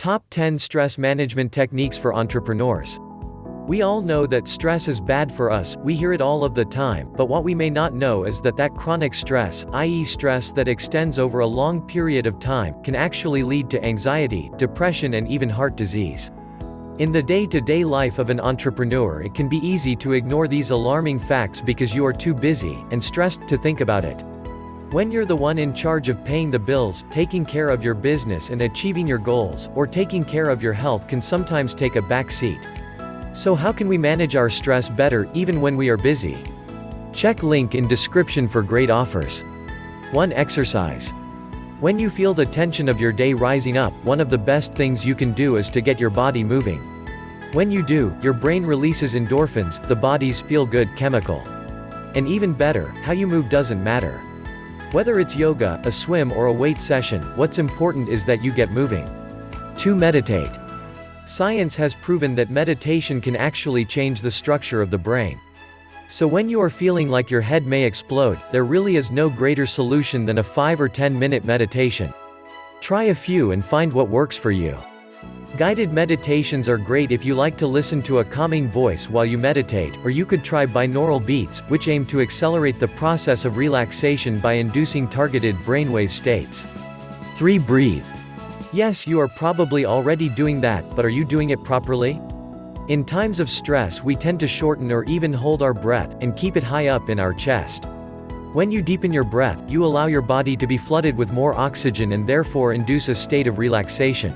Top 10 Stress Management Techniques for Entrepreneurs. We all know that stress is bad for us, we hear it all of the time, but what we may not know is that chronic stress, i.e. stress that extends over a long period of time, can actually lead to anxiety, depression and even heart disease. In the day-to-day life of an entrepreneur, it can be easy to ignore these alarming facts because you are too busy and stressed to think about it. When you're the one in charge of paying the bills, taking care of your business and achieving your goals, or taking care of your health can sometimes take a back seat. So how can we manage our stress better, even when we are busy? Check link in description for great offers. 1. Exercise. When you feel the tension of your day rising up, one of the best things you can do is to get your body moving. When you do, your brain releases endorphins, the body's feel-good chemical. And even better, how you move doesn't matter. Whether it's yoga, a swim or a weight session, what's important is that you get moving. 2. Meditate. Science has proven that meditation can actually change the structure of the brain. So when you are feeling like your head may explode, there really is no greater solution than a 5 or 10-minute meditation. Try a few and find what works for you. Guided meditations are great if you like to listen to a calming voice while you meditate, or you could try binaural beats, which aim to accelerate the process of relaxation by inducing targeted brainwave states. 3. Breathe. Yes, you are probably already doing that, but are you doing it properly? In times of stress we tend to shorten or even hold our breath, and keep it high up in our chest. When you deepen your breath, you allow your body to be flooded with more oxygen and therefore induce a state of relaxation.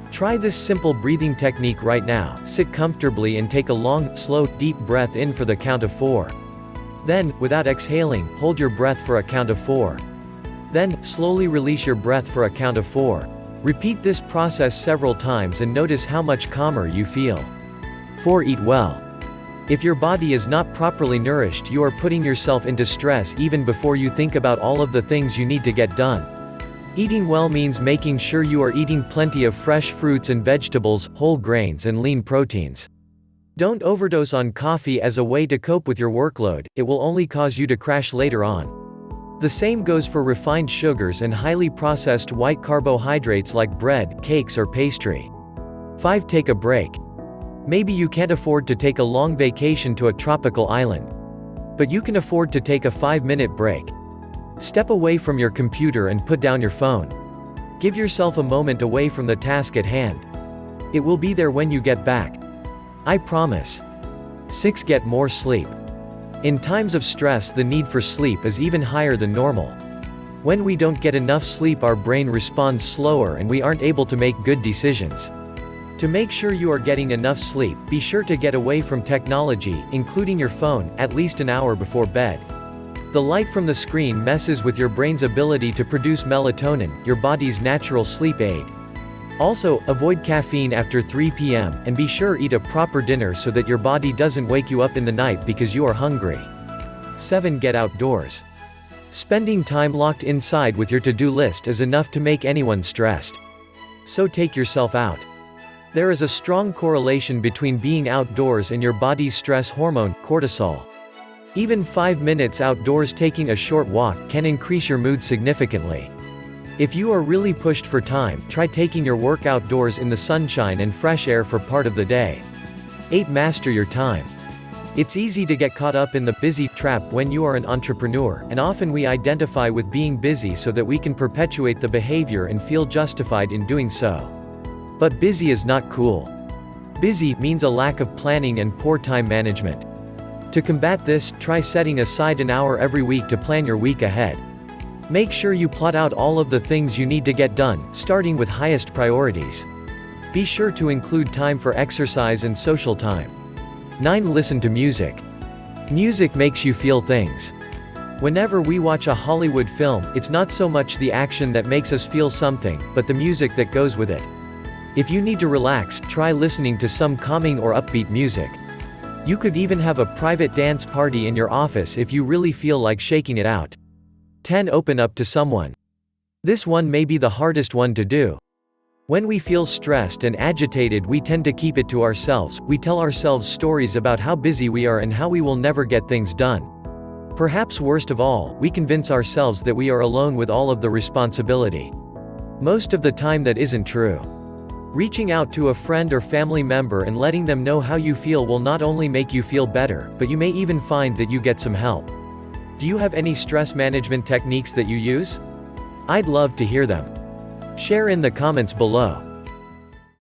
Try this simple breathing technique right now. Sit comfortably and take a long, slow, deep breath in for the count of 4. Then, without exhaling, hold your breath for a count of 4. Then, slowly release your breath for a count of 4. Repeat this process several times and notice how much calmer you feel. 4. Eat well. If your body is not properly nourished, you are putting yourself into stress even before you think about all of the things you need to get done. Eating well means making sure you are eating plenty of fresh fruits and vegetables, whole grains and lean proteins. Don't overdose on coffee as a way to cope with your workload, it will only cause you to crash later on. The same goes for refined sugars and highly processed white carbohydrates like bread, cakes or pastry. 5. Take a break. Maybe you can't afford to take a long vacation to a tropical island. But you can afford to take a 5-minute break. Step away from your computer and put down your phone. Give yourself a moment away from the task at hand. It will be there when you get back. I promise. 6. Get more sleep. In times of stress, the need for sleep is even higher than normal. When we don't get enough sleep, our brain responds slower and we aren't able to make good decisions. To make sure you are getting enough sleep, be sure to get away from technology, including your phone, at least an hour before bed. The light from the screen messes with your brain's ability to produce melatonin, your body's natural sleep aid. Also, avoid caffeine after 3 p.m., and be sure eat a proper dinner so that your body doesn't wake you up in the night because you are hungry. 7. Get outdoors. Spending time locked inside with your to-do list is enough to make anyone stressed. So take yourself out. There is a strong correlation between being outdoors and your body's stress hormone, cortisol. Even 5 minutes outdoors taking a short walk can increase your mood significantly. If you are really pushed for time, try taking your work outdoors in the sunshine and fresh air for part of the day. 8. Master your time. It's easy to get caught up in the busy trap when you are an entrepreneur, and often we identify with being busy so that we can perpetuate the behavior and feel justified in doing so. But busy is not cool. Busy means a lack of planning and poor time management. To combat this, try setting aside an hour every week to plan your week ahead. Make sure you plot out all of the things you need to get done, starting with highest priorities. Be sure to include time for exercise and social time. 9. Listen to music. Music makes you feel things. Whenever we watch a Hollywood film, it's not so much the action that makes us feel something, but the music that goes with it. If you need to relax, try listening to some calming or upbeat music. You could even have a private dance party in your office if you really feel like shaking it out. 10. Open up to someone. This one may be the hardest one to do. When we feel stressed and agitated, we tend to keep it to ourselves. We tell ourselves stories about how busy we are and how we will never get things done. Perhaps worst of all, we convince ourselves that we are alone with all of the responsibility. Most of the time that isn't true. Reaching out to a friend or family member and letting them know how you feel will not only make you feel better, but you may even find that you get some help. Do you have any stress management techniques that you use? I'd love to hear them. Share in the comments below.